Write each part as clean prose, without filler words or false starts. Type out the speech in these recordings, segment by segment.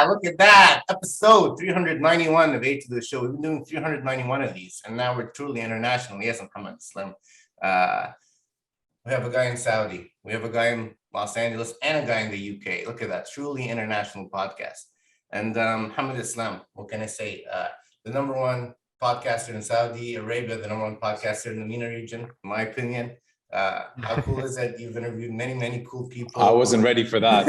Look at that. Episode 391 of A to the Show. We've been doing 391 of these, and now we're truly international. Yes, I'm Muhammad Slim. We have a guy in Saudi, we have a guy in Los Angeles, and a guy in the UK. Look at that. Truly international podcast. And Hamid Islam, what can I say? The number one podcaster in Saudi Arabia, the number one podcaster in the MENA region, in my opinion. How cool is that? You've interviewed many, many cool people. I wasn't ready for that.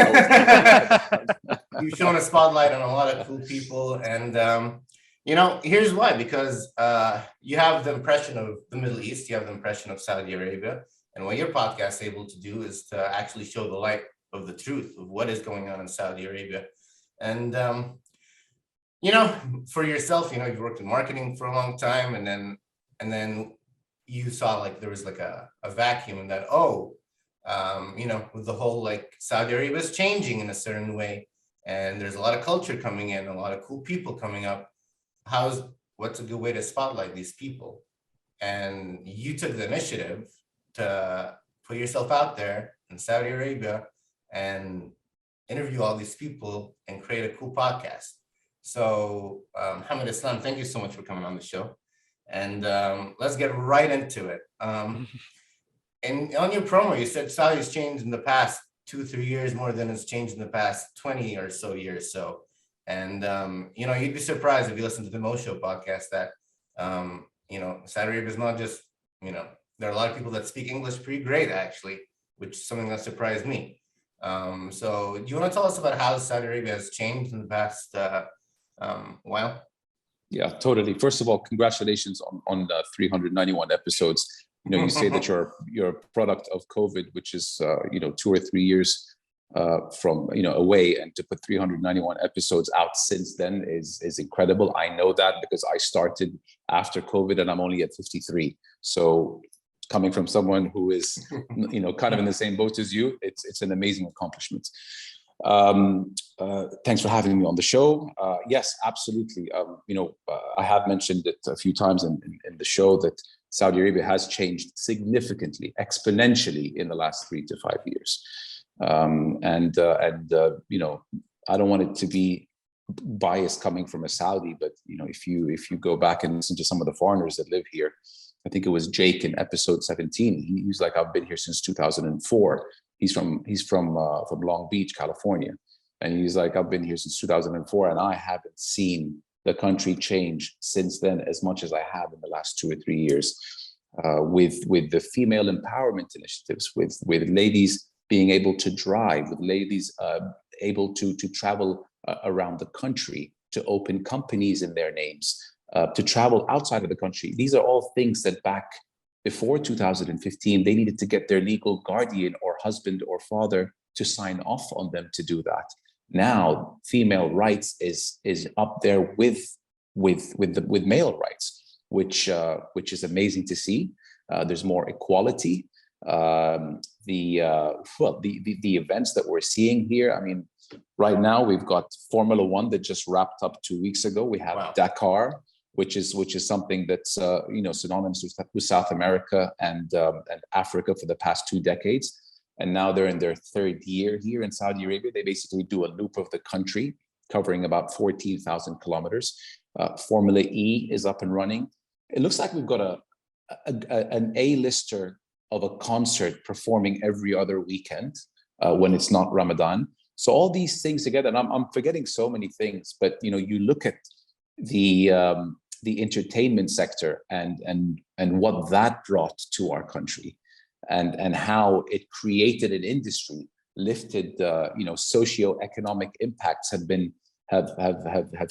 You've shown a spotlight on a lot of cool people. And, here's why. Because you have the impression of the Middle East, you have the impression of Saudi Arabia. And what your podcast is able to do is to actually show the light of the truth of what is going on in Saudi Arabia. And, for yourself, you've worked in marketing for a long time, and then you saw like there was like a vacuum, and that, with the whole like Saudi Arabia is changing in a certain way, and there's a lot of culture coming in, a lot of cool people coming up. What's a good way to spotlight these people? And you took the initiative to put yourself out there in Saudi Arabia and interview all these people and create a cool podcast. So, Hamid Islam, thank you so much for coming on the show. And let's get right into it. And on your promo, you said Saudi has changed in the past 2-3 years more than it's changed in the past 20 or so years. And you'd be surprised if you listen to the Moshow podcast that, Saudi Arabia is not just, there are a lot of people that speak English pretty great, actually, which is something that surprised me. So do you want to tell us about how Saudi Arabia has changed in the past while? Yeah, totally. First of all, congratulations on the 391 episodes. You say that you're a product of COVID, which is 2 or 3 years from away, and to put 391 episodes out since then is incredible. I know that because I started after COVID, and I'm only at 53. So coming from someone who is kind of in the same boat as you, it's an amazing accomplishment. Thanks for having me on the show. Yes, absolutely. I have mentioned it a few times in the show that Saudi Arabia has changed significantly, exponentially in the last 3 to 5 years. I don't want it to be biased coming from a Saudi, but if you go back and listen to some of the foreigners that live here, I think it was Jake in episode 17. He's like, I've been here since 2004. He's from Long Beach, California, and he's like, I've been here since 2004, and I haven't seen the country change since then as much as I have in the last 2 or 3 years, with the female empowerment initiatives, with ladies being able to drive, with ladies able to travel around the country, to open companies in their names, to travel outside of the country. These are all things that back before 2015, they needed to get their legal guardian or husband or father to sign off on them to do that. Now, female rights is up there with male rights, which is amazing to see. There's more equality. The events that we're seeing here. I mean, right now we've got Formula One that just wrapped up 2 weeks ago. We have Dakar, which is something that's synonymous with South America and Africa for the past 2 decades. And now they're in their 3rd year here in Saudi Arabia. They basically do a loop of the country, covering about 14,000 kilometers. Formula E is up and running. It looks like we've got an A-lister of a concert performing every other weekend when it's not Ramadan. So all these things together, and I'm forgetting so many things, but you look at the entertainment sector and what that brought to our country, and how it created an industry, lifted socioeconomic impacts have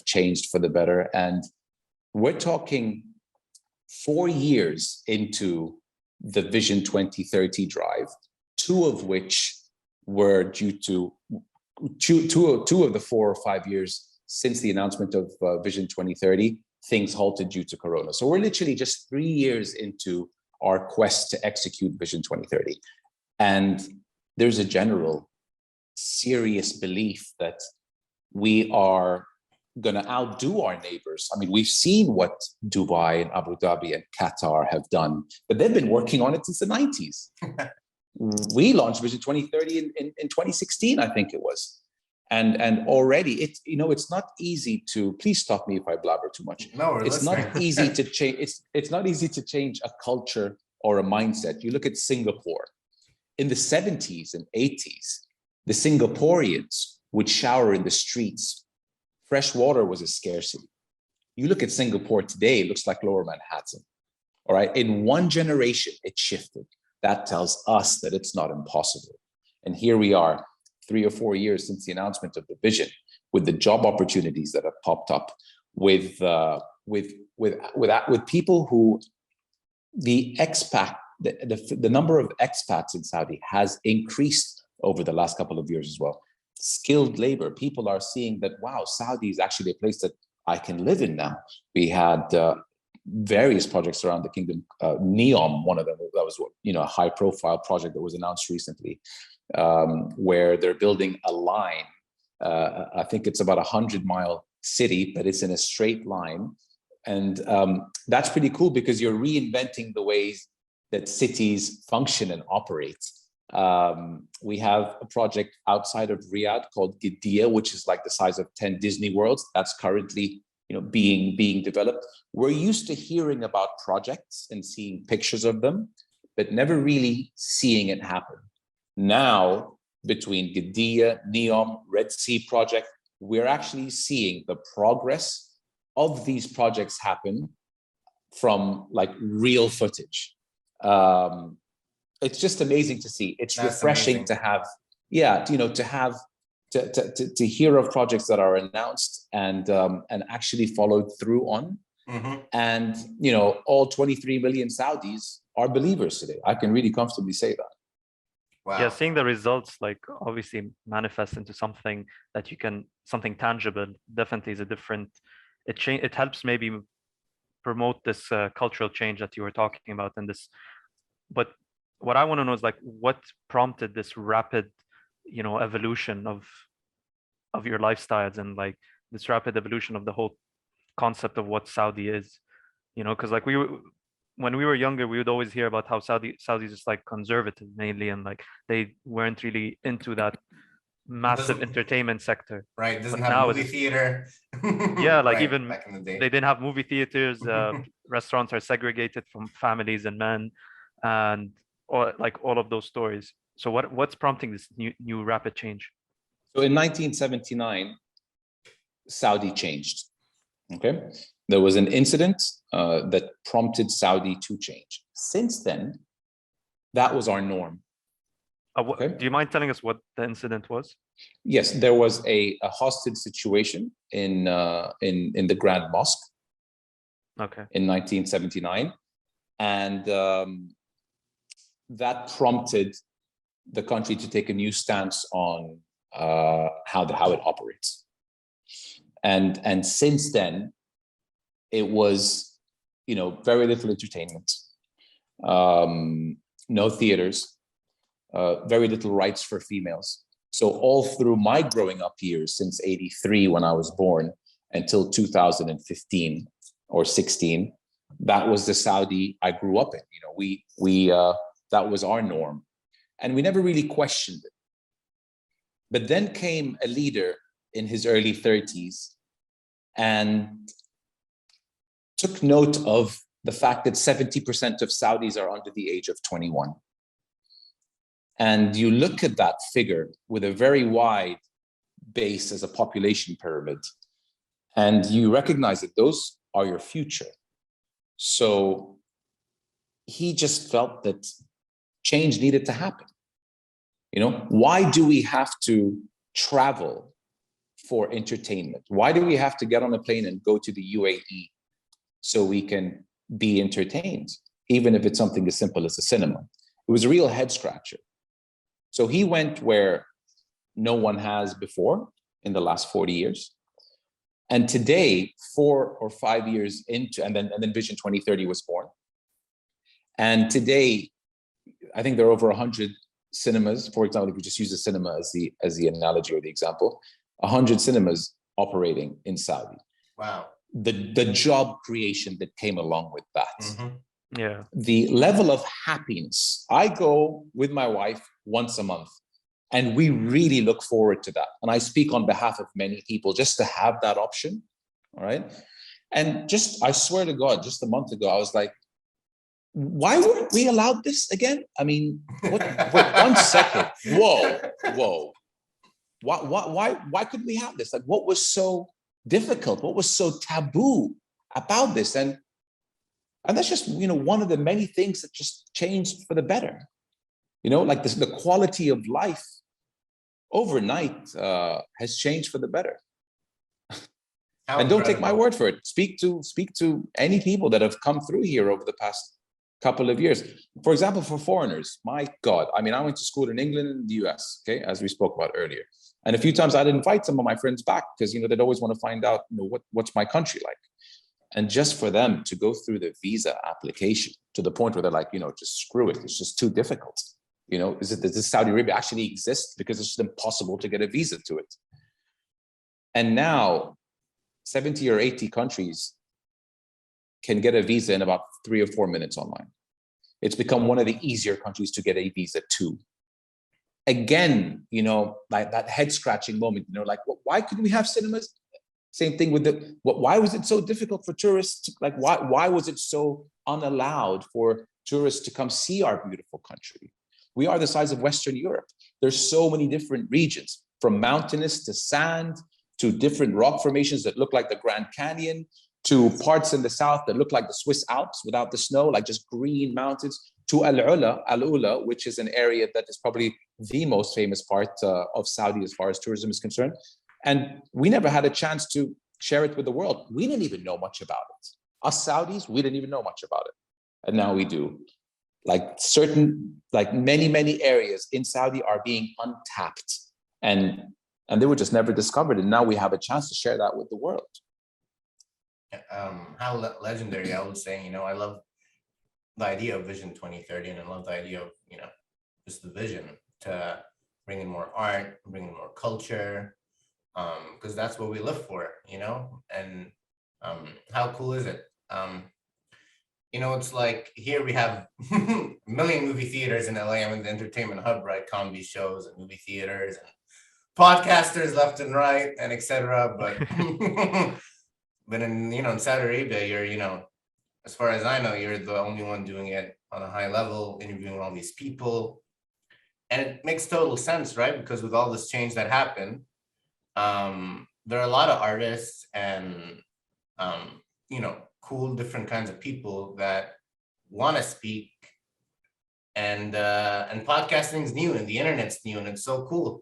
changed for the better. And we're talking 4 years into the Vision 2030 drive, 2 of which were due to two of the 4 or 5 years since the announcement of Vision 2030, things halted due to Corona. So we're literally just 3 years into our quest to execute Vision 2030. And there's a general serious belief that we are going to outdo our neighbors. I mean, we've seen what Dubai and Abu Dhabi and Qatar have done, but they've been working on it since the 90s. We launched Vision 2030 in 2016, I think it was. And already it's not easy to, please stop me if I blabber too much. No, we're It's listening. not easy to change. It's not easy to change a culture or a mindset. You look at Singapore in the 70s and 80s, the Singaporeans would shower in the streets. Fresh water was a scarcity. You look at Singapore today, it looks like Lower Manhattan. All right. In one generation, it shifted. That tells us that it's not impossible. And here we are, 3 or 4 years since the announcement of the vision, with the job opportunities that have popped up, with people who the expat, the number of expats in Saudi has increased over the last couple of years as well. Skilled labor, people are seeing that, wow, Saudi is actually a place that I can live in now. We had various projects around the kingdom. NEOM, one of them, that was a high-profile project that was announced recently, where they're building a line. I think it's about 100-mile city, but it's in a straight line, and that's pretty cool because you're reinventing the ways that cities function and operate. We have a project outside of Riyadh called Gidea, which is like the size of 10 Disney Worlds. That's currently being developed. We're used to hearing about projects and seeing pictures of them, but never really seeing it happen. Now, between Gidea, NEOM, Red Sea project, we're actually seeing the progress of these projects happen from like real footage. It's just amazing to see. It's That's refreshing amazing. To have, to hear of projects that are announced and actually followed through on. Mm-hmm. And all 23 million Saudis are believers today. I can really comfortably say that. Wow. Yeah, seeing the results like obviously manifest into something that something tangible definitely is a different. It helps maybe promote this cultural change that you were talking about, and this. But what I want to know is like what prompted this rapid, evolution of your lifestyles and like this rapid evolution of the whole concept of what Saudi is, because like when we were younger, we would always hear about how Saudi's just like conservative mainly, and like they weren't really into that massive entertainment sector. Right, doesn't have movie theater. Yeah, like right, even back in the day. They didn't have movie theaters. Restaurants are segregated from families and men, and all of those stories. So what's prompting this new rapid change? So in 1979, Saudi changed. Okay, there was an incident that prompted Saudi to change. Since then, that was our norm. Okay? Do you mind telling us what the incident was? Yes, there was a hostage situation in the Grand Mosque. Okay. In 1979, and that prompted the country to take a new stance on how it operates. And since then, it was, very little entertainment, no theaters, very little rights for females. So all through my growing up years, since '83 when I was born until 2015 or 16, that was the Saudi I grew up in. We that was our norm, and we never really questioned it. But then came a leader in his early 30s and took note of the fact that 70% of Saudis are under the age of 21. And you look at that figure with a very wide base as a population pyramid, and you recognize that those are your future. So he just felt that change needed to happen. Why do we have to travel for entertainment? Why do we have to get on a plane and go to the UAE so we can be entertained, even if it's something as simple as a cinema? It was a real head scratcher. So he went where no one has before in the last 40 years. And today, 4 or 5 years into, and then Vision 2030 was born. And today, I think there are over 100 cinemas. For example, if we just use a cinema as the analogy or the example, 100 cinemas operating in Saudi. Wow. The job creation that came along with that. Mm-hmm. Yeah. The level of happiness. I go with my wife once a month, And we really look forward to that. And I speak on behalf of many people just to have that option. All right. And just, I swear to God, just a month ago, I was like, why weren't we allowed this again? I mean, what 1 second. Whoa. Why couldn't we have this? Like, what was so difficult? What was so taboo about this? And that's just, one of the many things that just changed for the better. Like this, the quality of life overnight has changed for the better. How And don't take my incredible. word for it. Speak to any people that have come through here over the past couple of years. For example, for foreigners, my God, I mean, I went to school in England and the US, okay, as we spoke about earlier. And a few times I'd invite some of my friends back because, they'd always want to find out, what's my country like? And just for them to go through the visa application to the point where they're like, just screw it. It's just too difficult. Does this Saudi Arabia actually exist? Because it's just impossible to get a visa to it. And now 70 or 80 countries can get a visa in about 3 or 4 minutes online. It's become one of the easier countries to get a visa to. Again, like that head scratching moment, like, why couldn't we have cinemas? Same thing with why was it so difficult for tourists? Like, why was it so unallowed for tourists to come see our beautiful country? We are the size of Western Europe. There's so many different regions, from mountainous to sand, to different rock formations that look like the Grand Canyon, to parts in the south that look like the Swiss Alps without the snow, like just green mountains, to Al-Ula, which is an area that is probably the most famous part of Saudi as far as tourism is concerned. And we never had a chance to share it with the world. We didn't even know much about it. Us Saudis, we didn't even know much about it. And now we do. Like many areas in Saudi are being untapped, and they were just never discovered. And now we have a chance to share that with the world. How legendary. I was saying, I love the idea of Vision 2030, and I love the idea of, just the vision to bring in more art, bring in more culture, because that's what we live for, and how cool is it? It's like here we have a million movie theaters in LA. I'm in the entertainment hub, right? Comedy shows and movie theaters and podcasters left and right and etc. But but in Saudi Arabia, you're, as far as I know, you're the only one doing it on a high level, interviewing all these people. And it makes total sense, right? Because with all this change that happened, there are a lot of artists and cool different kinds of people that want to speak, and podcasting is new and the internet's new and it's so cool.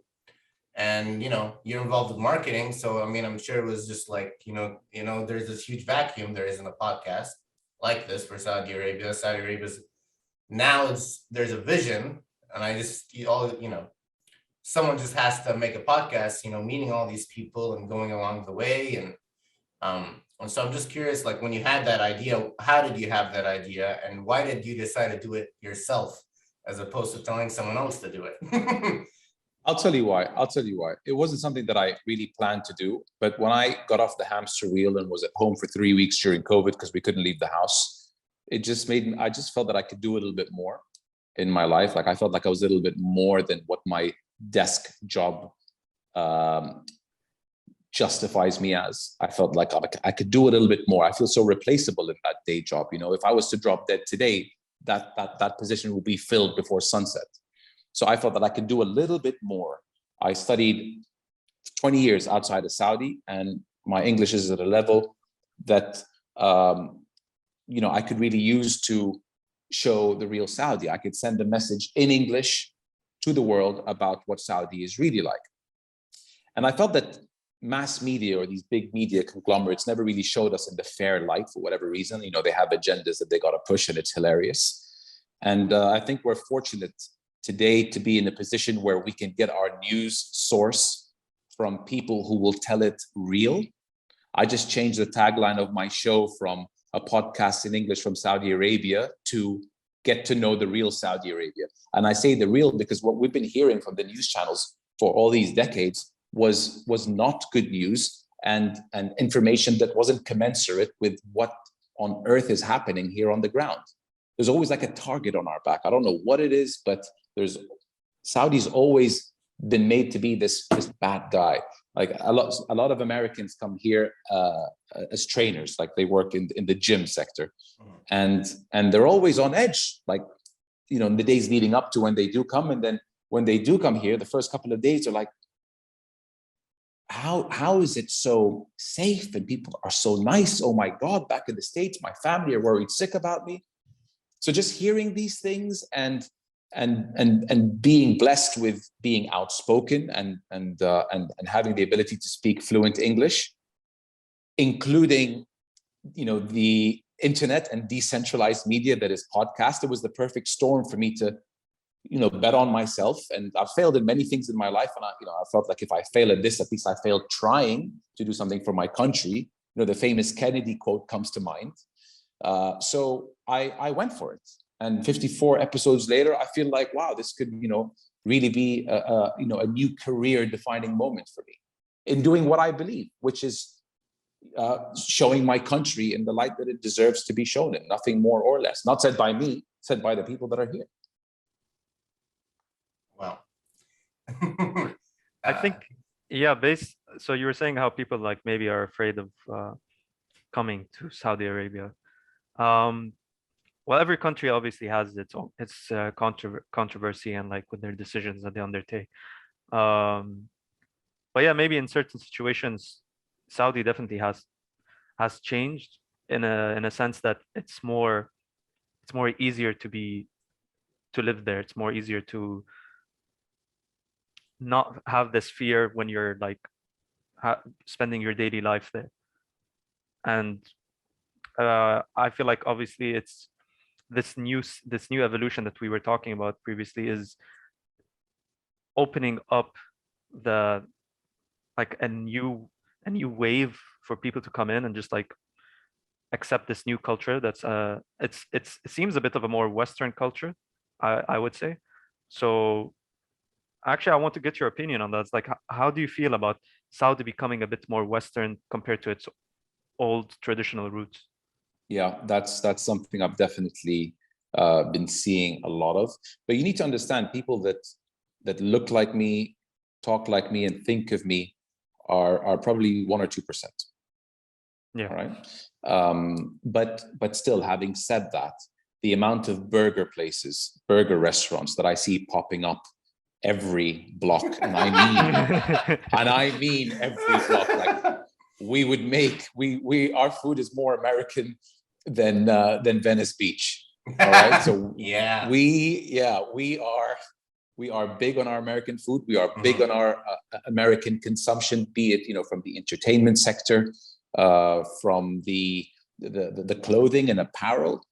And you're involved with marketing, so I mean, I'm sure it was just like, there's this huge vacuum there isn't a podcast like this for Saudi Arabia. Saudi Arabia's now there's a vision, and I just someone just has to make a podcast, meeting all these people and going along the way. And so I'm just curious, like, when you had that idea, how did you have that idea, and why did you decide to do it yourself as opposed to telling someone else to do it? I'll tell you why. It wasn't something that I really planned to do, but when I got off the hamster wheel and was at home for 3 weeks during COVID because we couldn't leave the house, it just I just felt that I could do a little bit more in my life. Like, I felt like I was a little bit more than what my desk job justifies me as. I felt like I could do a little bit more. I feel so replaceable in that day job. If I was to drop dead today, that position will be filled before sunset. So I felt that I could do a little bit more. I studied 20 years outside of Saudi, and my English is at a level that I could really use to show the real Saudi. I could send a message in English to the world about what Saudi is really like. And I felt that mass media, or these big media conglomerates, never really showed us in the fair light for whatever reason. They have agendas that they got to push, and it's hilarious. And I think we're fortunate today to be in a position where we can get our news source from people who will tell it real. I just changed the tagline of my show from a podcast in English from Saudi Arabia to get to know the real Saudi Arabia. And I say the real because what we've been hearing from the news channels for all these decades was not good news, and information that wasn't commensurate with what on earth is happening here on the ground. There's always like a target on our back. I don't know what it is, but there's Saudis always been made to be this bad guy. Like a lot of Americans come here as trainers, like they work in the gym sector, and they're always on edge, like, you know, in the days leading up to when they do come. And then when they do come here, the first couple of days are like, how is it so safe and people are so nice? Oh my God, back in the States, my family are worried sick about me. So just hearing these things and being blessed with being outspoken and having the ability to speak fluent English, including, you know, the internet and decentralized media that is podcast, it was the perfect storm for me to, you know, bet on myself. And I've failed in many things in my life, and I felt like if I fail at this, at least I failed trying to do something for my country. You know, the famous Kennedy quote comes to mind. So I went for it. And 54 episodes later, I feel like, wow, this could, you know, really be a new career defining moment for me in doing what I believe, which is showing my country in the light that it deserves to be shown in, nothing more or less. Not said by me, said by the people that are here. Wow. I think, yeah, so you were saying how people like maybe are afraid of coming to Saudi Arabia. Well, every country obviously has its own controversy and like with their decisions that they undertake. But yeah, maybe in certain situations, Saudi definitely has changed in a sense that it's more easier to live there. It's more easier to not have this fear when you're like spending your daily life there. And I feel like obviously it's this new evolution that we were talking about previously is opening up the like a new wave for people to come in and just like accept this new culture that's it seems a bit of a more Western culture, I would say. So actually I want to get your opinion on that. It's like how do you feel about Saudi becoming a bit more Western compared to its old traditional roots? Yeah, that's something I've definitely been seeing a lot of. But you need to understand, people that look like me, talk like me, and think of me are probably 1 or 2%. Yeah. All right. But still, having said that, the amount of burger places, burger restaurants that I see popping up every block, and I mean every block, like we would make our food is more American than Venice Beach. All right. So yeah, we are big on our American food. We are big on our American consumption, be it, you know, from the entertainment sector, from the clothing and apparel.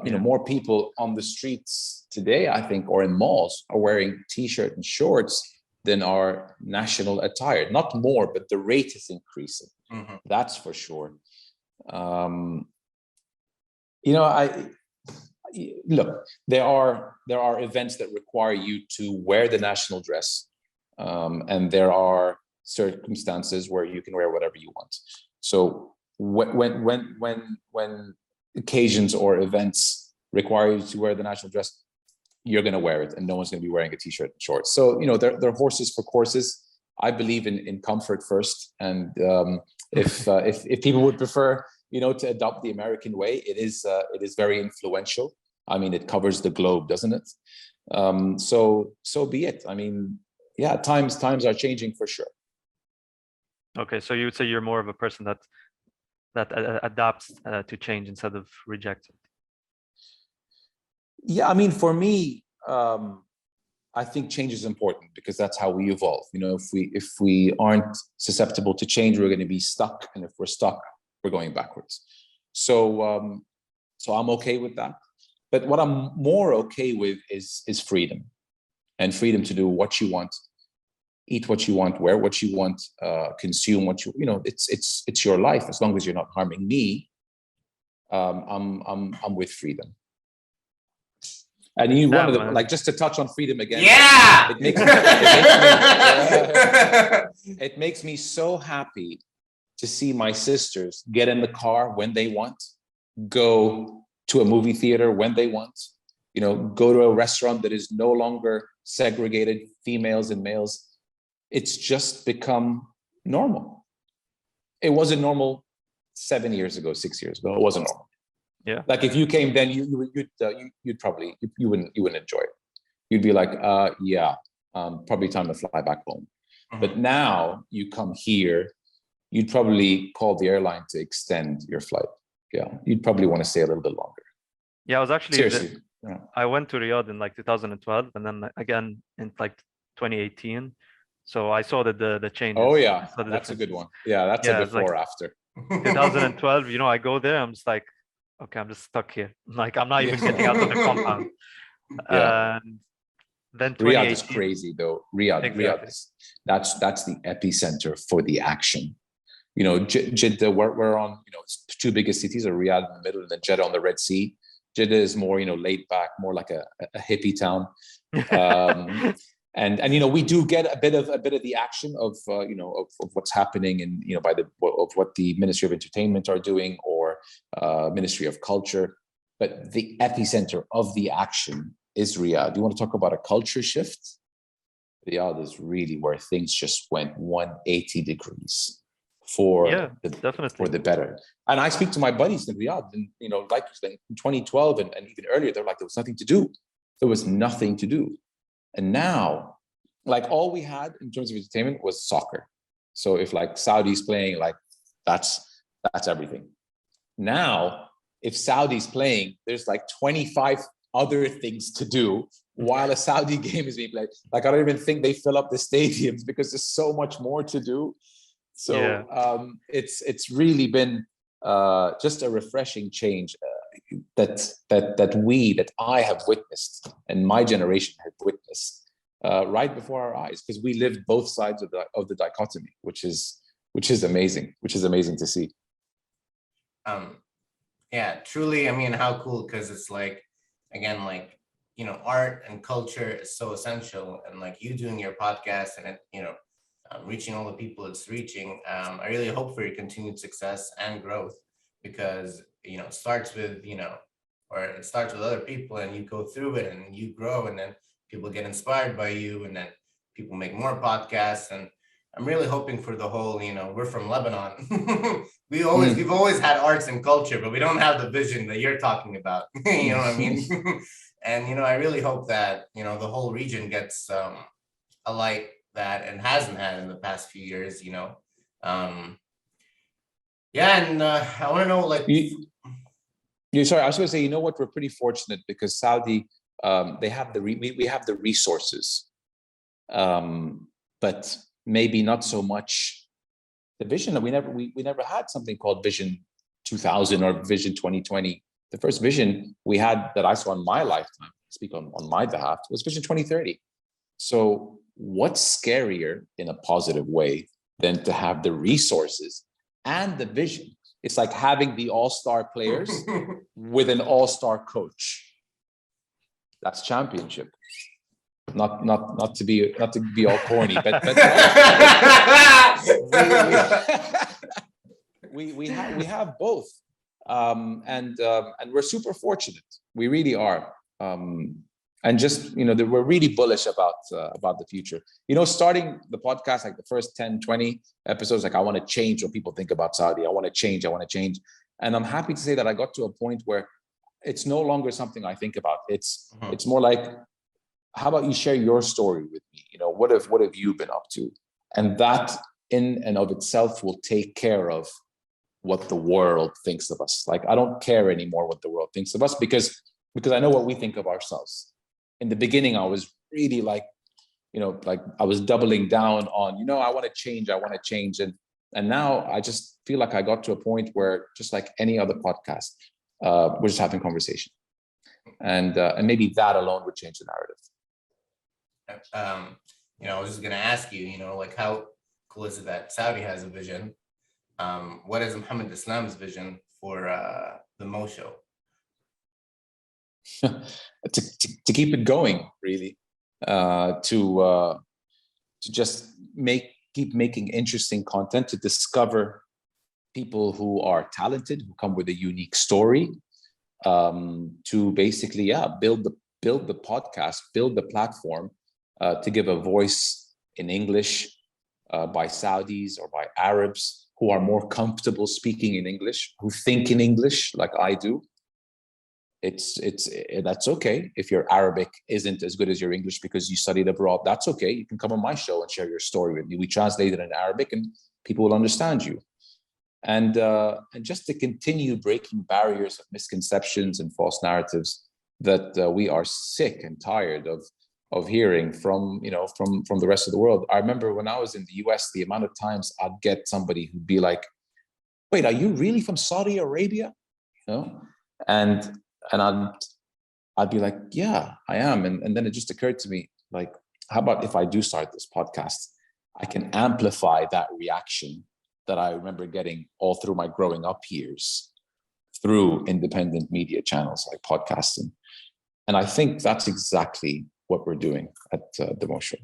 You know, more people on the streets today, I think, or in malls, are wearing t-shirt and shorts than our national attire. Not more, but the rate is increasing. That's for sure. You know, look, there are events that require you to wear the national dress, and there are circumstances where you can wear whatever you want. So when occasions or events require you to wear the national dress, you're going to wear it, and no one's going to be wearing a t-shirt and shorts. So, you know, they're horses for courses. I believe in comfort first, and if people would prefer, you know, to adopt the American way, it is very influential. I mean, it covers the globe, doesn't it? So be it. I mean, yeah, times are changing for sure. Okay, so you would say you're more of a person that adapts to change instead of rejects it. Yeah, I mean, for me, I think change is important because that's how we evolve. You know, if we aren't susceptible to change, we're going to be stuck, and if we're stuck, we're going backwards. So I'm okay with that. But what I'm more okay with is freedom, and freedom to do what you want, eat what you want, wear what you want, consume what you know. It's your life, as long as you're not harming me. I'm with freedom. And you wanted to, like, just to touch on freedom again. Yeah, it makes me so happy to see my sisters get in the car when they want, go to a movie theater when they want, you know, go to a restaurant that is no longer segregated females and males. It's just become normal. It wasn't normal 7 years ago, 6 years ago. It wasn't normal. Yeah. Like if you came then, you'd probably you wouldn't enjoy it. You'd be like, yeah, probably time to fly back home. But now you come here, you'd probably call the airline to extend your flight. Yeah, you'd probably want to stay a little bit longer. Yeah, I was actually Seriously. Yeah. I went to Riyadh in like 2012 and then again in like 2018. So I saw that the changes. Oh yeah, I saw the that's a good differences. one. Yeah, that's Yeah, a it's like before after. 2012, you know, I go there, I'm just like, okay, I'm just stuck here. Like I'm not even getting out of the compound. Yeah. And then Riyadh is 2018. crazy though. Riyadh Exactly. is that's the epicenter for the action. You know, Jeddah, we're on, you know, it's two biggest cities are Riyadh in the middle and then Jeddah on the Red Sea. Jeddah is more, you know, laid back, more like a hippie town. And you know, we do get a bit of the action of you know, of what's happening in, you know, of what the Ministry of Entertainment are doing, or Ministry of Culture. But the epicenter of the action is Riyadh. You want to talk about a culture shift? Riyadh is really where things just went 180 degrees for definitely. the better. And I speak to my buddies in Riyadh, and you know, like in 2012 and even earlier, they're like, there was nothing to do. There was nothing to do. And now, like, all we had in terms of entertainment was soccer. So if like Saudi's playing, like that's everything. Now, if Saudi's playing, there's like 25 other things to do while a Saudi game is being played. Like I don't even think they fill up the stadiums because there's so much more to do. So it's really been just a refreshing change that I have witnessed and my generation have witnessed right before our eyes, because we lived both sides of the dichotomy, which is amazing, to see. Yeah, truly. I mean, how cool, because it's like, again, like, you know, art and culture is so essential, and like you doing your podcast and it, you know, reaching all the people it's reaching. I really hope for your continued success and growth, because, you know, it starts with, you know, or it starts with other people and you go through it and you grow, and then people get inspired by you, and then people make more podcasts. And I'm really hoping for the whole, you know, we're from Lebanon. we've always had arts and culture, but we don't have the vision that you're talking about. You know what I mean? And, you know, I really hope that, you know, the whole region gets a light that and hasn't had in the past few years, you know. Yeah, and I want to know, like, sorry, I was going to say, you know what, we're pretty fortunate because Saudi, they have we have the resources, but maybe not so much the vision. That we never had something called Vision 2000 or Vision 2020. The first vision we had that I saw in my lifetime, speak on my behalf, was Vision 2030. So what's scarier in a positive way than to have the resources and the vision? It's like having the all-star players with an all-star coach. That's championship. Not to be all corny, but we have both, and we're super fortunate. We really are. And just, you know, we're really bullish about the future. You know, starting the podcast, like the first 10, 20 episodes, like I want to change what people think about Saudi. I want to change. And I'm happy to say that I got to a point where it's no longer something I think about. It's more like, how about you share your story with me? You know, what have you been up to? And that in and of itself will take care of what the world thinks of us. Like, I don't care anymore what the world thinks of us because I know what we think of ourselves. In the beginning, I was really like, you know, like I was doubling down on, you know, I want to change. And now I just feel like I got to a point where, just like any other podcast, we're just having conversation. And maybe that alone would change the narrative. You know, I was just gonna ask you, you know, like, how cool is it that Saudi has a vision? What is Mohammed Islam's vision for the Moshow? to keep it going, really, to just keep making interesting content, to discover people who are talented, who come with a unique story, to basically build the podcast, build the platform to give a voice in English by Saudis or by Arabs who are more comfortable speaking in English, who think in English like I do. That's okay. If your Arabic isn't as good as your English because you studied abroad, that's okay. You can come on my show and share your story with me. We translate it in Arabic and people will understand you. And just to continue breaking barriers of misconceptions and false narratives that we are sick and tired of hearing from the rest of the world. I remember when I was in the US, the amount of times I'd get somebody who'd be like, "Wait, are you really from Saudi Arabia?" And I'd be like, "Yeah, I am." And then it just occurred to me, like, how about if I do start this podcast, I can amplify that reaction that I remember getting all through my growing up years through independent media channels like podcasting. And I think that's exactly what we're doing at the Moshow.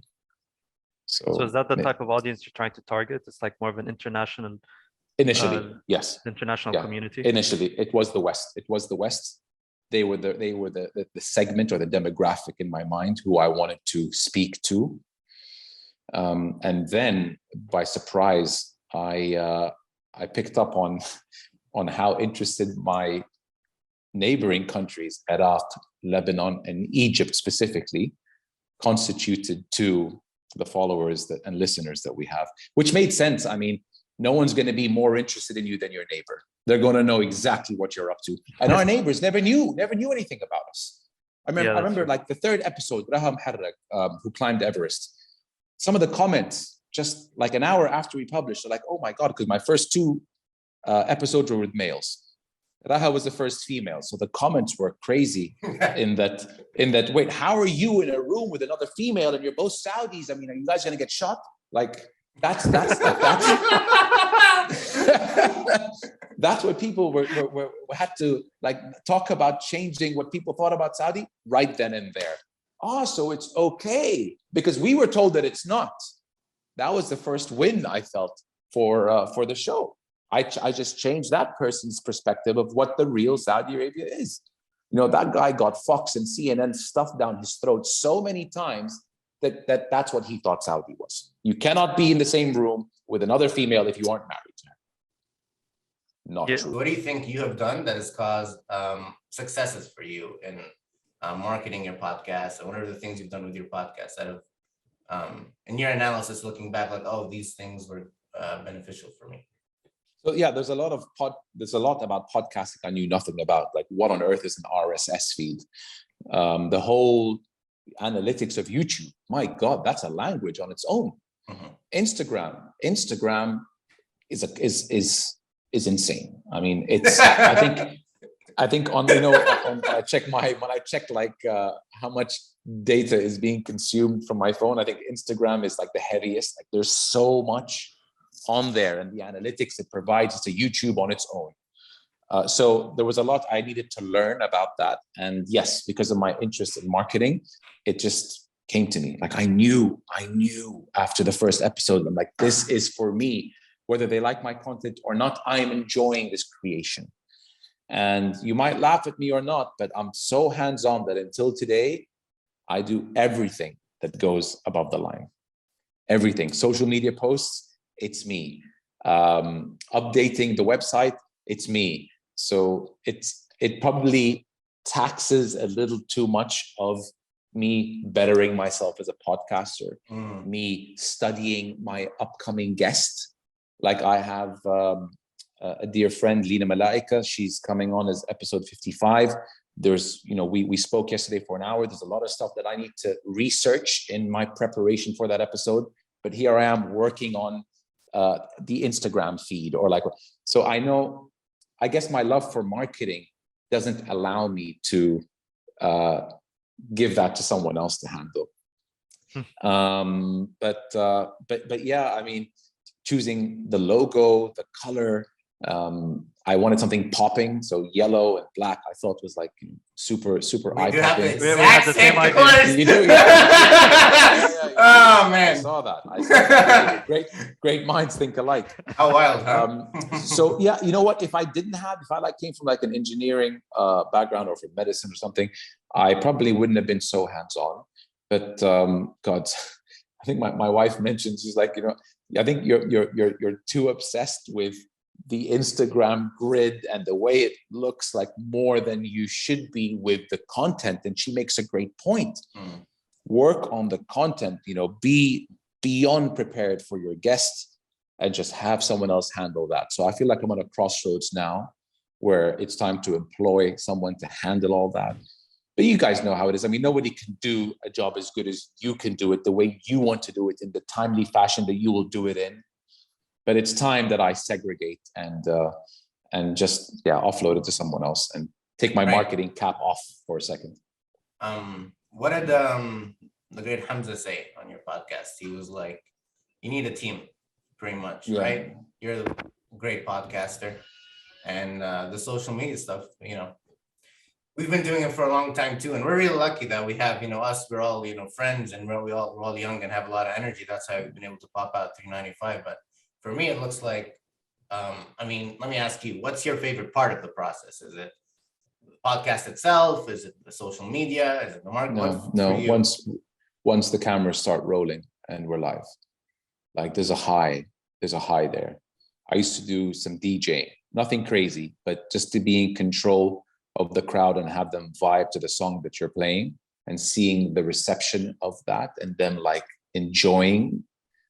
So is that the type of audience you're trying to target? It's like more of an international. Initially, yes. International community. Initially, it was the West. It was the West. They were the segment or the demographic in my mind who I wanted to speak to. And then, by surprise, I picked up on how interested my neighboring countries, Iraq, Lebanon, and Egypt specifically, constituted to the followers and listeners that we have, which made sense. I mean, no one's going to be more interested in you than your neighbor. They're going to know exactly what you're up to. And our neighbors never knew anything about us. I remember like the third episode, Raham Harrak, who climbed Everest. Some of the comments, just like an hour after we published, are like, "Oh my God," because my first two episodes were with males. Raha was the first female, so the comments were crazy in that. Wait, how are you in a room with another female and you're both Saudis? I mean, are you guys gonna get shot? Like that's that's what people had to like talk about, changing what people thought about Saudi right then and there. Oh, so it's okay because we were told that it's not. That was the first win I felt for the show. I just changed that person's perspective of what the real Saudi Arabia is. That guy got Fox and CNN stuffed down his throat so many times that's what he thought Saudi was. You cannot be in the same room with another female if you aren't married to her. Not true. What do you think you have done that has caused successes for you in marketing your podcast? And what are the things you've done with your podcast that have, in your analysis, looking back, like, oh, these things were beneficial for me? So yeah, there's a lot about podcasting I knew nothing about. Like, what on earth is an RSS feed? The whole analytics of YouTube. My God, that's a language on its own. Mm-hmm. Instagram is insane. I mean, it's. I think on when I check like how much data is being consumed from my phone, I think Instagram is like the heaviest. Like, there's so much on there, and the analytics it provides, it's a YouTube on its own. So there was a lot I needed to learn about that. And yes, because of my interest in marketing, it just came to me. Like I knew after the first episode, I'm like, this is for me, whether they like my content or not, I am enjoying this creation. And you might laugh at me or not, but I'm so hands-on that until today, I do everything that goes above the line. Everything. Social media posts, it's me. Updating the website, it's me. So it probably taxes a little too much of me bettering myself as a podcaster, me studying my upcoming guest. Like I have a dear friend, Lina Malaika, she's coming on as episode 55. There's, we spoke yesterday for an hour. There's a lot of stuff that I need to research in my preparation for that episode. But here I am working on the Instagram feed so I guess my love for marketing doesn't allow me to give that to someone else to handle. But yeah, I mean, choosing the logo, the color, I wanted something popping, so yellow and black I thought was like super eye-popping. We had the same idea. You do, yeah. Oh man, I saw that. Great minds think alike. How wild, huh? So yeah, you know what? If I came from like an engineering background or from medicine or something, I probably wouldn't have been so hands-on. But God, I think my wife mentioned, she's like, I think you're too obsessed with the Instagram grid and the way it looks, like more than you should be with the content. And she makes a great point. Work on the content, be beyond prepared for your guests and just have someone else handle that. So I feel like I'm on a crossroads now where it's time to employ someone to handle all that. But you guys know how it is. I mean, nobody can do a job as good as you can do it, the way you want to do it, in the timely fashion that you will do it in. But it's time that I segregate and just offload it to someone else and take my marketing cap off for a second. What did the great Hamza say on your podcast? He was like, you need a team, pretty much, right? You're a great podcaster, and the social media stuff, we've been doing it for a long time too, and we're really lucky that we have, us. We're all, friends, and we're all young and have a lot of energy. That's how we've been able to pop out 395. But for me, it looks like, let me ask you, what's your favorite part of the process? Is it the podcast itself? Is it the social media? Is it the market? No. Once the cameras start rolling and we're live, like there's a high there. I used to do some DJing, nothing crazy, but just to be in control of the crowd and have them vibe to the song that you're playing, and seeing the reception of that, and them like enjoying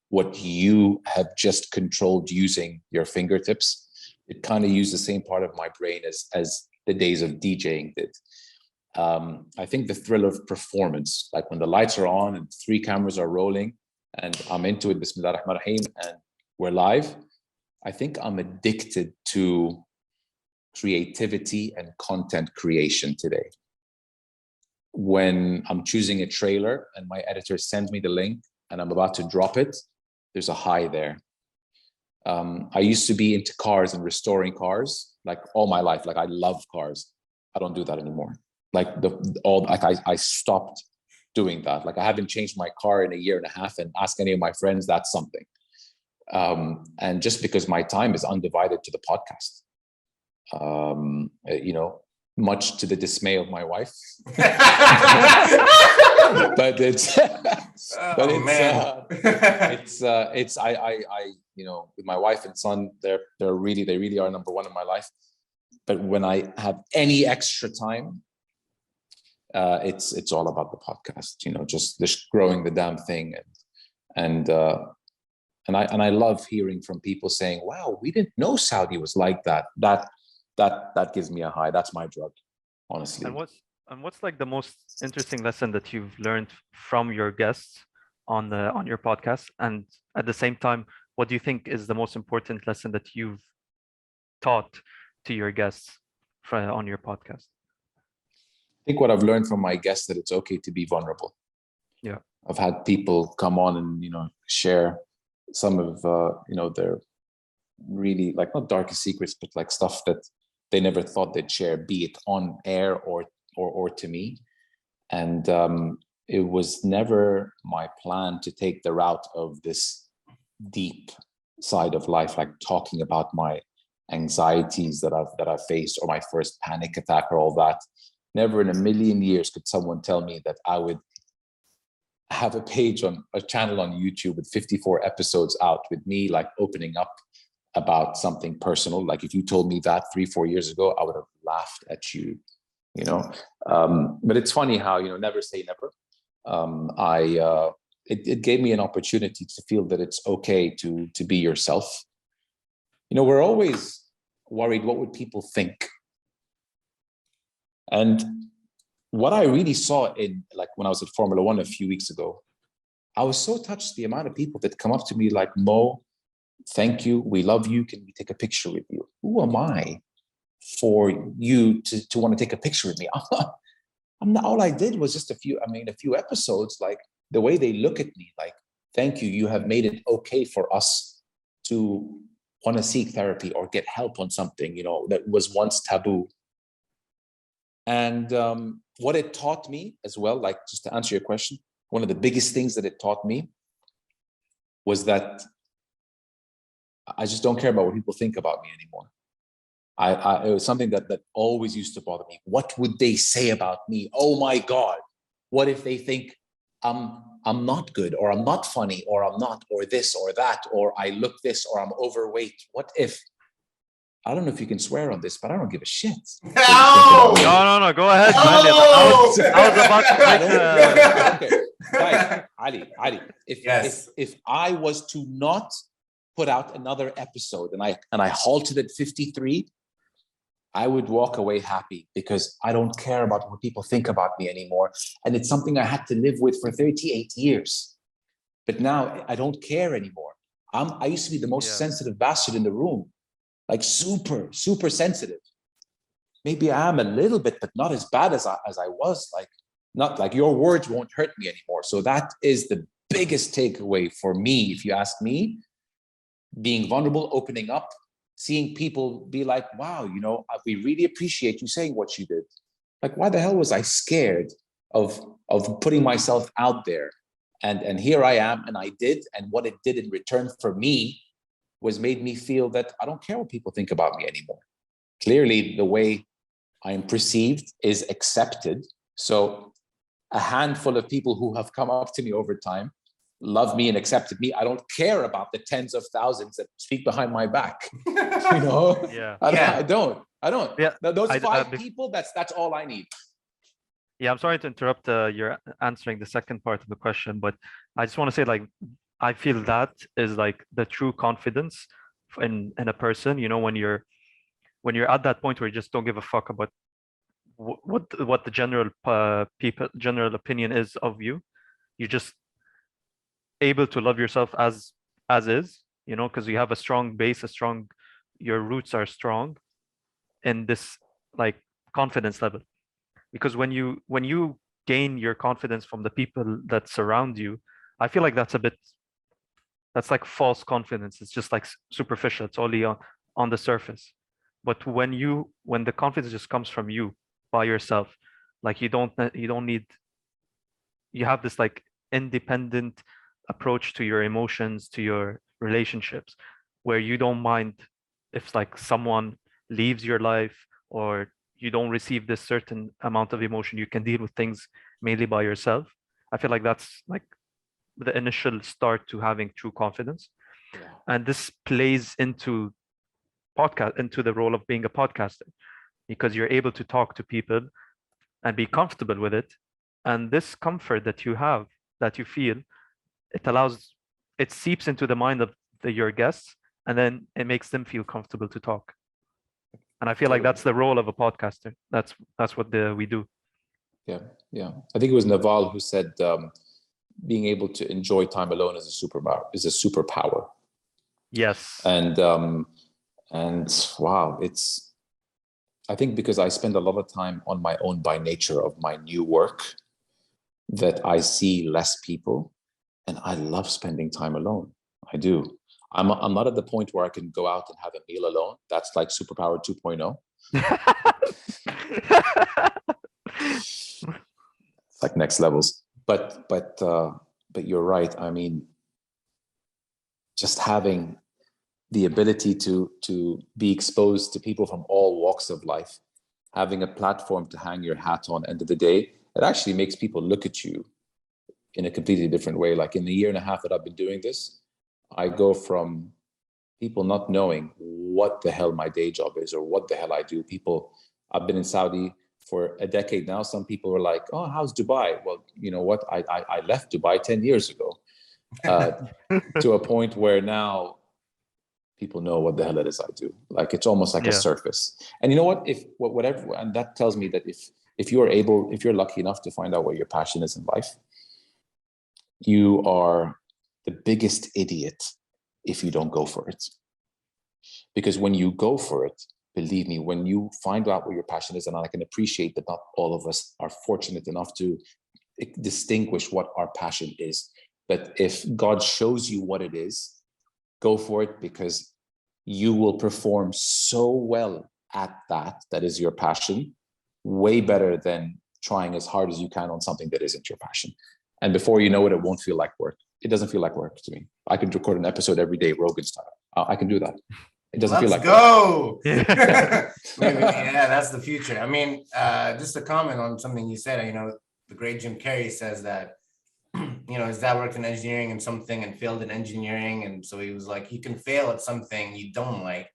what you have just controlled using your fingertips. It kind of used the same part of my brain as the days of DJing did. I think the thrill of performance, like when the lights are on and 3 cameras are rolling and I'm into it, Bismillah ar-Rahman ar-Rahim, and we're live, I think I'm addicted to creativity and content creation today. When I'm choosing a trailer and my editor sends me the link and I'm about to drop it, there's a high there. I used to be into cars and restoring cars, like all my life. Like I love cars. I don't do that anymore. Like I stopped doing that. Like I haven't changed my car in a year and a half, and ask any of my friends, that's something. And just because my time is undivided to the podcast, much to the dismay of my wife. But it's with my wife and son, they really are number one in my life. But when I have any extra time, it's all about the podcast, just growing the damn thing. And I love hearing from people saying, wow, we didn't know Saudi was like that. That gives me a high. That's my drug, honestly. And what's like the most interesting lesson that you've learned from your guests on your podcast? And at the same time, what do you think is the most important lesson that you've taught to your guests on your podcast? I think what I've learned from my guests, that it's okay to be vulnerable. Yeah. I've had people come on and, share some of, their really, like, not darkest secrets, but like stuff that they never thought they'd share, be it on air or to me. And it was never my plan to take the route of this deep side of life, like talking about my anxieties that I've faced, or my first panic attack, or all that. Never in a million years could someone tell me that I would have a channel on YouTube with 54 episodes out with me, like opening up about something personal. Like if you told me that 3-4 years ago, I would have laughed at you, but it's funny how, never say never. It gave me an opportunity to feel that it's okay to be yourself. We're always worried, what would people think? And what I really saw in, like, when I was at Formula One a few weeks ago, I was so touched the amount of people that come up to me like, Mo, thank you, we love you, can we take a picture with you? Who am I for you to want to take a picture with me? I'm not, all I did was just a few episodes. Like, the way they look at me, like, thank you, you have made it okay for us to want to seek therapy or get help on something, that was once taboo. And what it taught me as well, like, just to answer your question, one of the biggest things that it taught me was that I just don't care about what people think about me anymore. It was something that always used to bother me. What would they say about me? Oh my God, what if they think I'm not good, or I'm not funny, or I'm not, or this or that, or I look this, or I'm overweight. What if? I don't know if you can swear on this, but I don't give a shit. No! No, go ahead, man. No! I was about to make Okay, guys, Ali, Yes. if I was to not put out another episode and I halted at 53, I would walk away happy, because I don't care about what people think about me anymore. And it's something I had to live with for 38 years. But now I don't care anymore. I used to be the most sensitive bastard in the room, like super sensitive. Maybe I am a little bit, but not as bad as I was. Like, not like your words won't hurt me anymore. So that is the biggest takeaway for me, if you ask me. Being vulnerable, opening up, seeing people be like, wow, we really appreciate you saying what you did. Like, why the hell was I scared of putting myself out there? And here I am, and I did. And what it did in return for me was made me feel that I don't care what people think about me anymore. Clearly, the way I am perceived is accepted. So a handful of people who have come up to me over time love me and accepted me. I don't care about the tens of thousands that speak behind my back. Yeah. I don't. Yeah. Those five people, that's all I need. Yeah, I'm sorry to interrupt. You're answering the second part of the question, but I just want to say, like, I feel that is like the true confidence in a person. When you're at that point where you just don't give a fuck about what the general opinion is of you. You're just able to love yourself as is, because you have a strong base, your roots are strong in this, like, confidence level. Because when you gain your confidence from the people that surround you, I feel like that's like false confidence. It's just like superficial. It's only on the surface. But when the confidence just comes from you by yourself, like, you have this, like, independent approach to your emotions, to your relationships, where you don't mind if, like, someone leaves your life, or you don't receive this certain amount of emotion. You can deal with things mainly by yourself. I feel like that's like the initial start to having true confidence. Yeah. And this plays into the role of being a podcaster, because you're able to talk to people and be comfortable with it. And this comfort that you feel, it seeps into the mind of your guests, and then it makes them feel comfortable to talk. And I feel like that's the role of a podcaster. That's what we do. Yeah. I think it was Naval who said, being able to enjoy time alone is a superpower. Yes. And wow, I think because I spend a lot of time on my own by nature of my new work, that I see less people, and I love spending time alone. I do. I'm not at the point where I can go out and have a meal alone. That's like superpower 2.0. It's like next levels. But you're right. I mean, just having the ability to be exposed to people from all walks of life, having a platform to hang your hat on, end of the day, it actually makes people look at you in a completely different way. Like, in the year and a half that I've been doing this, I go from people not knowing what the hell my day job is or what the hell I do. I've been in Saudi for a decade now. Some people were like, oh, how's Dubai? Well, you know what? I left Dubai 10 years ago, to a point where now people know what the hell it is I do. Like, it's almost like a surface. And you know what? Whatever, and that tells me that if you're lucky enough to find out what your passion is in life, you are the biggest idiot if you don't go for it. Because when you go for it, believe me, when you find out what your passion is, and I can appreciate that not all of us are fortunate enough to distinguish what our passion is. But if God shows you what it is, go for it, because you will perform so well at that is your passion, way better than trying as hard as you can on something that isn't your passion. And before you know it, it won't feel like work. It doesn't feel like work to me. I could record an episode every day, Rogan style. I can do that. It doesn't feel like go. Yeah, that's the future. I mean, just to comment on something you said, the great Jim Carrey says that his dad worked in engineering and something and failed in engineering. And so he was like, you can fail at something you don't like.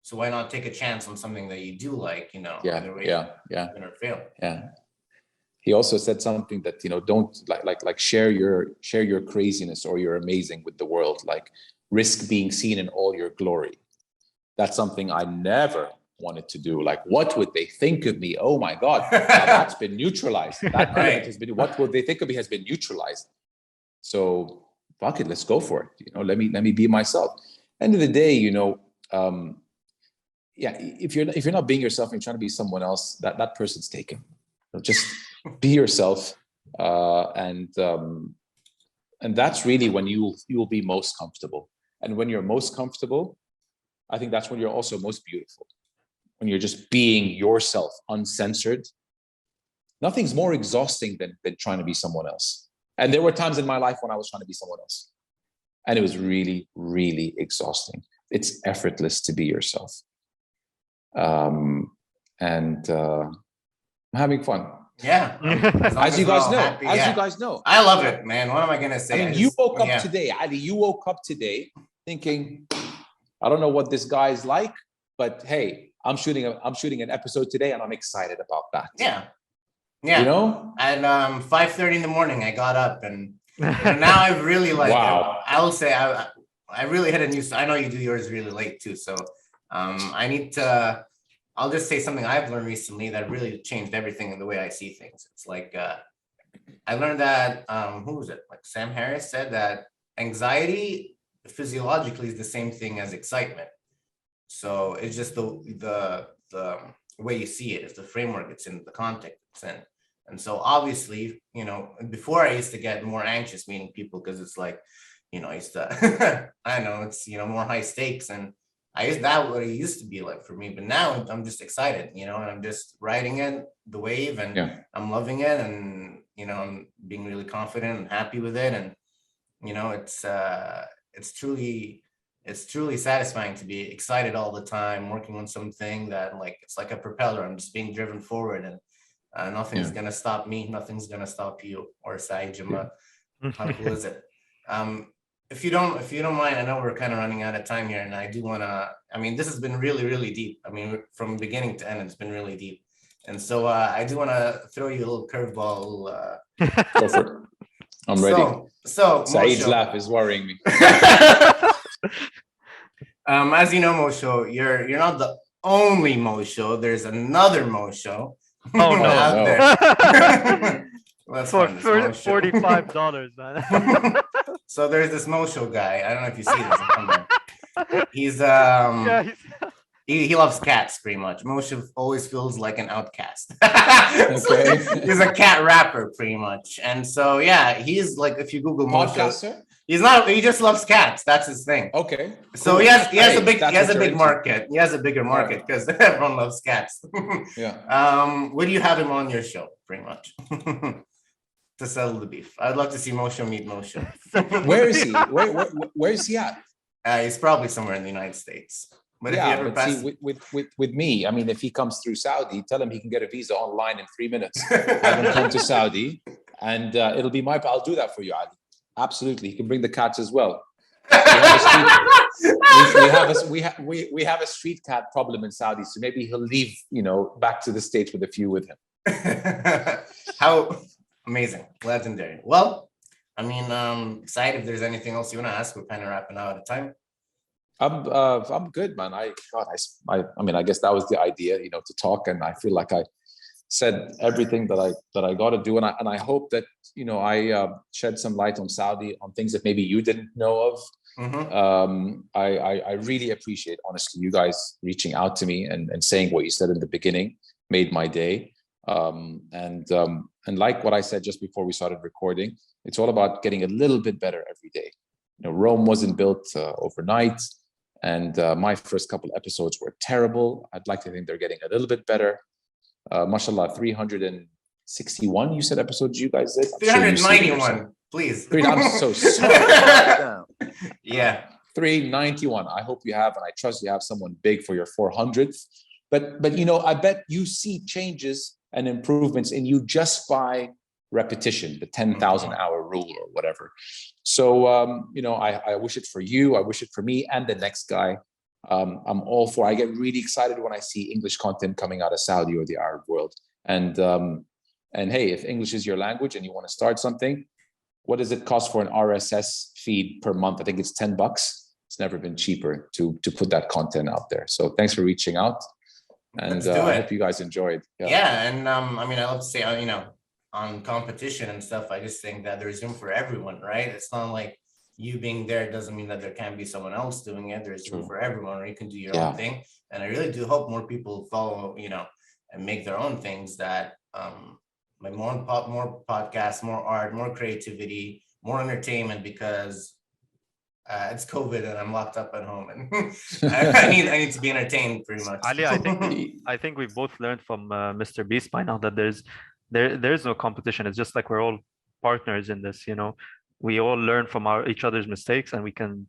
So why not take a chance on something that you do like, either way, win or fail. Yeah. He also said something that, don't like share your craziness or your amazing with the world, like risk being seen in all your glory. That's something I never wanted to do. Like, what would they think of me? Oh my God, now that's been neutralized. That element has been, what would they think of me has been neutralized. So fuck it, let's go for it. Let me be myself. End of the day, if you're not being yourself and you're trying to be someone else, that person's taken. So just be yourself, and that's really when you will be most comfortable. And when you're most comfortable, I think that's when you're also most beautiful. When you're just being yourself, uncensored. Nothing's more exhausting than trying to be someone else. And there were times in my life when I was trying to be someone else, and it was really, really exhausting. It's effortless to be yourself. And I'm having fun. Yeah. As you guys know. I love it, man. What am I gonna say? I mean, you woke up today, Ali. You woke up today thinking, I don't know what this guy is like, but hey, I'm shooting an episode today, and I'm excited about that. Yeah. At 5:30 in the morning, I got up, and now I've really wow. I will say I really hit a new. I know you do yours really late too, so I need to. I'll just say something I've learned recently that really changed everything in the way I see things. It's like I learned that who was it? Like Sam Harris said that anxiety physiologically is the same thing as excitement. So it's just the way you see it, it's the framework it's in, the context it's in. And so obviously, before I used to get more anxious meeting people because it's like, I used to, I know it's, more high stakes, and what it used to be like for me, but now I'm just excited, and I'm just riding it, the wave, and I'm loving it, and, I'm being really confident and happy with it. And, it's truly satisfying to be excited all the time, working on something that it's like a propeller. I'm just being driven forward, and nothing's gonna stop me. Nothing's gonna stop you or Saijima. How cool is it? If you don't mind, I know we're kind of running out of time here, and I do wanna. I mean, this has been really, really deep. I mean, from beginning to end, it's been really deep. And so I do want to throw you a little curveball. Go for it. I'm ready. So Saeed's laugh is worrying me. As you know, Moshow, you're not the only Moshow. There's another Moshow. Oh no! Out there. That's for $45, man. So there's this Moshow guy. I don't know if you see this. He's he loves cats pretty much. Moshow always feels like an outcast. Okay. He's a cat rapper pretty much. And so he's like, if you Google Moshow, he's not, he just loves cats. That's his thing. Okay. So cool. he has a big market. He has a bigger market because everyone loves cats. Would you have him on your show pretty much? To settle the beef. I'd love to see Moshow meet Moshow. Where is he? Where is he at? He's probably somewhere in the United States. But if he ever passes... with me, I mean, if he comes through Saudi, tell him he can get a visa online in 3 minutes. Have him come to Saudi, and it'll be I'll do that for you, Ali. Absolutely, he can bring the cats as well. We have a street cat problem in Saudi, so maybe he'll leave, back to the States with a few with him. How amazing, legendary. Well, I mean, Saeed, if there's anything else you want to ask, we're kind of wrapping out of time. I'm good, man. I mean, I guess that was the idea, to talk, and I feel like I said everything that I got to do, and I hope that I shed some light on Saudi, on things that maybe you didn't know of. Mm-hmm. I really appreciate, honestly, you guys reaching out to me and saying what you said in the beginning made my day. And like what I said just before we started recording, it's all about getting a little bit better every day. Rome wasn't built overnight, and my first couple episodes were terrible. I'd like to think they're getting a little bit better. Mashallah, 361, you said episodes you guys did? 391, please. I'm so sorry. Yeah. 391. I hope you have, and I trust you have someone big for your 400th. But I bet you see changes and improvements in you just by repetition, the 10,000 hour rule or whatever. So, I wish it for you. I wish it for me and the next guy. I'm all for. I get really excited when I see English content coming out of Saudi or the Arab world. And hey, if English is your language and you want to start something, what does it cost for an RSS feed per month? I think it's $10. It's never been cheaper to put that content out there. So thanks for reaching out, and I hope you guys enjoyed. Yeah, and I mean, I love to say, on competition and stuff, I just think that there's room for everyone, right? It's not like you being there doesn't mean that there can't be someone else doing it. There's room for everyone, or you can do your own thing. And I really do hope more people follow, and make their own things that like more podcasts, more art, more creativity, more entertainment, because it's COVID and I'm locked up at home and I need to be entertained pretty much. Ali, I think we both learned from Mr. Beast by now that there's no competition. It's just like we're all partners in this, we all learn from each other's mistakes, and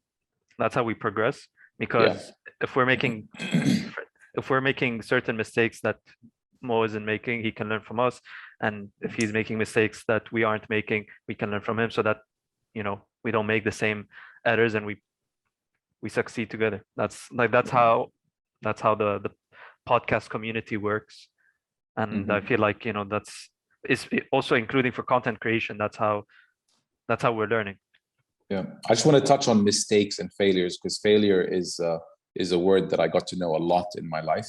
that's how we progress. Because if we're making certain mistakes that Mo isn't making, he can learn from us. And if he's making mistakes that we aren't making, we can learn from him, so that we don't make the same errors, and we succeed together. That's how the podcast community works. And I feel like it's also including for content creation. That's how we're learning. Yeah, I just want to touch on mistakes and failures, because failure is a word that I got to know a lot in my life.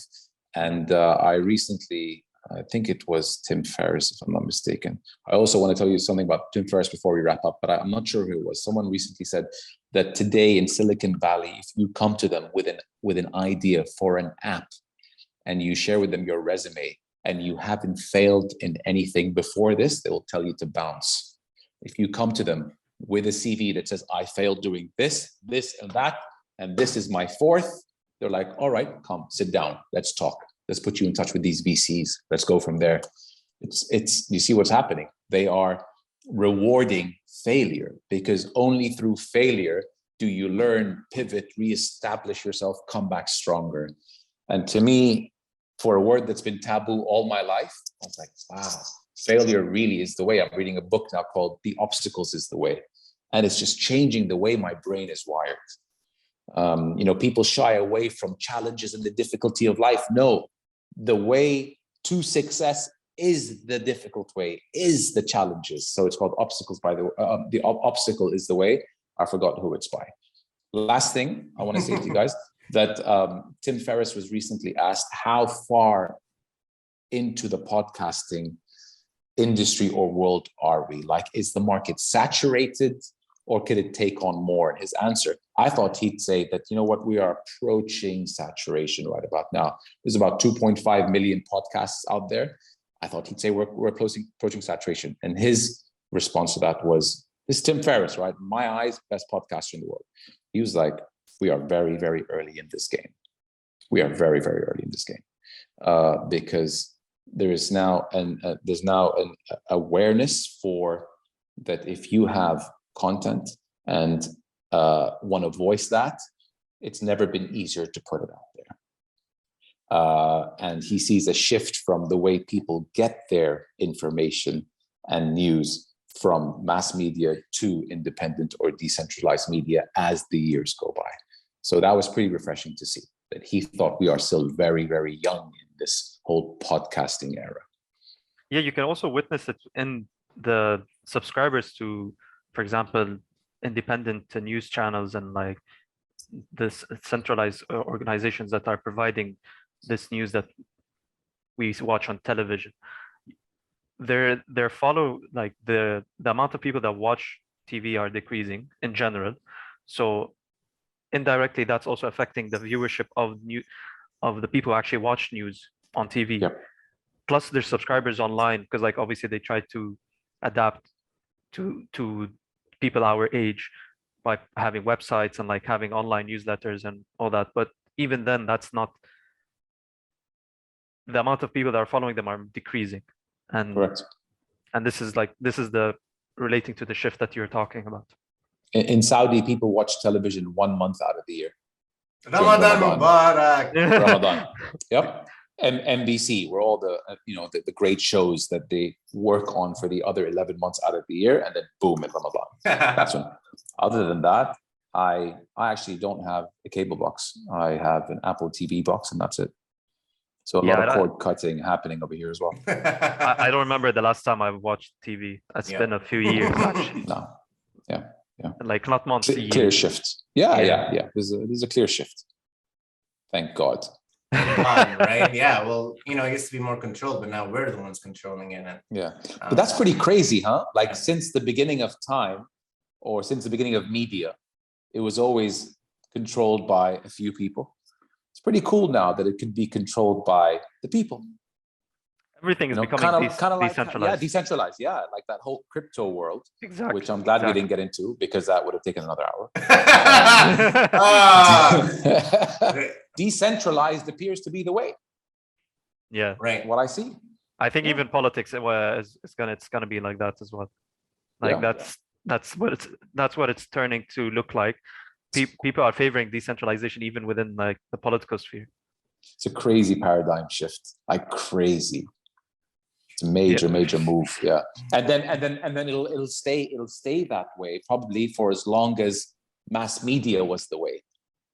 And I recently, I think it was Tim Ferriss, if I'm not mistaken. I also want to tell you something about Tim Ferriss before we wrap up, but I'm not sure who it was. Someone recently said that today in Silicon Valley, if you come to them with an idea for an app and you share with them your resume and you haven't failed in anything before this, they will tell you to bounce. If you come to them with a CV that says, I failed doing this, this, and that, and this is my fourth, they're like, all right, come, sit down, let's talk. Let's put you in touch with these VCs. Let's go from there. It's you see what's happening. They are rewarding failure, because only through failure do you learn, pivot, reestablish yourself, come back stronger. And to me, for a word that's been taboo all my life, I was like, wow, failure really is the way. I'm reading a book now called The Obstacles is the Way. And it's just changing the way my brain is wired. People shy away from challenges and the difficulty of life. No, the way to success is the difficult way, is the challenges. So it's called Obstacles, by the way. The Obstacle is the Way. I forgot who it's by. Last thing I want to say to you guys, that Tim Ferriss was recently asked, how far into the podcasting industry or world are we? Like, is the market saturated, or could it take on more? And his answer, I thought he'd say that, we are approaching saturation right about now. There's about 2.5 million podcasts out there. I thought he'd say we're approaching saturation. And his response to that was, this is Tim Ferriss, right? In my eyes, best podcaster in the world. He was like, we are very, very early in this game. We are very, very early in this game. Because there's now an awareness for that. If you have content and want to voice that, it's never been easier to put it out there. And he sees a shift from the way people get their information and news from mass media to independent or decentralized media as the years go by. So that was pretty refreshing to see, that he thought we are still very, very young in this whole podcasting era. Yeah, you can also witness it in the subscribers to, for example, independent news channels and like this centralized organizations that are providing this news that we watch on television. The amount of people that watch TV are decreasing in general. So indirectly, that's also affecting the viewership of the people who actually watch news on TV. Yep. Plus their subscribers online, because like obviously they try to adapt to people our age by having websites and like having online newsletters and all that. But even then, that's not the amount of people that are following them are decreasing. And correct. And this is the relating to the shift that you're talking about. In Saudi, people watch television 1 month out of the year. Ramadan Mubarak. Ramadan. Yep. NBC, where all the the great shows that they work on for the other 11 months out of the year, and then boom, in Ramadan. That's when. Other than that, I actually don't have a cable box. I have an Apple TV box, and that's it. So a lot of cord cutting happening over here as well. I don't remember the last time I watched TV. It's been a few years actually. No, yeah. Like not months. Clear shift. Yeah. There's a clear shift. Thank God. Right? Yeah. Well, it used to be more controlled, but now we're the ones controlling it. Yeah. But that's pretty crazy, huh? Like since the beginning of time, or since the beginning of media, it was always controlled by a few people. It's pretty cool now that it can be controlled by the people. Everything is becoming decentralized. Decentralized. Yeah, like that whole crypto world, exactly. Which I'm glad we didn't get into, because that would have taken another hour. Decentralized appears to be the way. Yeah, right. What I see. I think even politics it's gonna be like that as well. Like that's what it's turning to look like. People are favoring decentralization even within like the political sphere. It's a crazy paradigm shift, like crazy. It's a major move, yeah. And then it'll stay that way probably for as long as mass media was the way,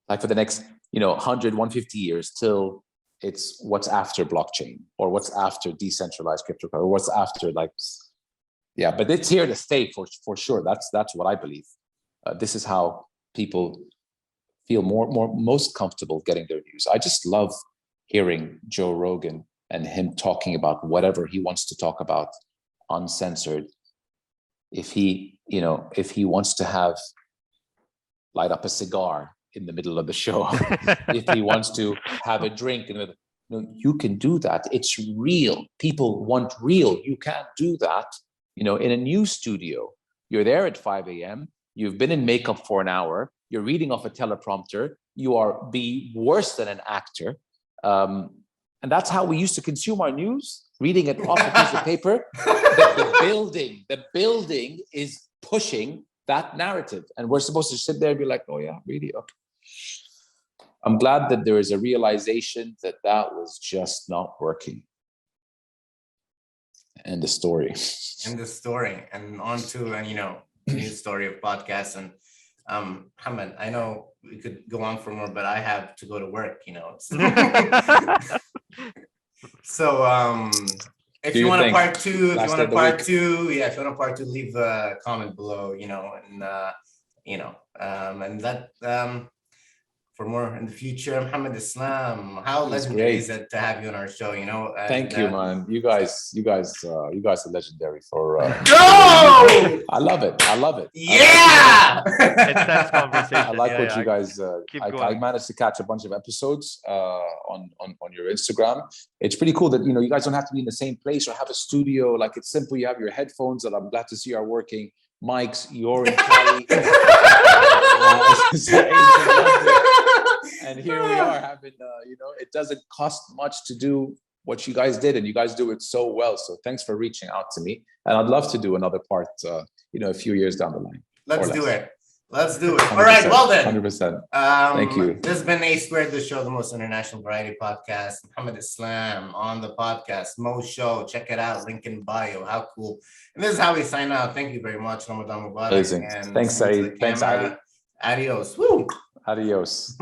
like for the next 100, 150 years, till it's what's after blockchain, or what's after decentralized cryptocurrency, or what's after but it's here to stay for sure. That's what I believe. This is how people feel most comfortable getting their news. I just love hearing Joe Rogan and him talking about whatever he wants to talk about, uncensored. If he wants to light up a cigar in the middle of the show, if he wants to have a drink, you can do that. It's real. People want real. You can't do that. In a news studio, you're there at 5 a.m. You've been in makeup for an hour. You're reading off a teleprompter. You are worse than an actor. And that's how we used to consume our news, reading it off a piece of paper. The building is pushing that narrative. And we're supposed to sit there and be like, oh yeah, really? Okay. I'm glad that there is a realization that was just not working. End the story. And on to, new story of podcasts. And Hamad, I know we could go on for more, but I have to go to work, So if you want a part two, leave a comment below, and that for more in the future. Muhammad Islam, how legendary is it to have you on our show? Thank you, man. You guys are legendary for. Go! I love it. Yeah. Intense conversation. I like what you guys. I managed to catch a bunch of episodes on your Instagram. It's pretty cool that you guys don't have to be in the same place or have a studio. Like, it's simple. You have your headphones that I'm glad to see are working. Mics, you're in Cali. And here we are having, it doesn't cost much to do what you guys did, and you guys do it so well. So thanks for reaching out to me. And I'd love to do another part, a few years down the line. Let's do it. All right. Well then. 100%. Thank you. This has been A Squared, the show, the most international variety podcast. Muhammad Islam on the podcast. Moshow. Check it out. Link in bio. How cool. And this is how we sign out. Thank you very much. Ramadan Mubarak. Amazing. Thanks, Saeed. Thanks, Ali. Adios. Woo. Adios.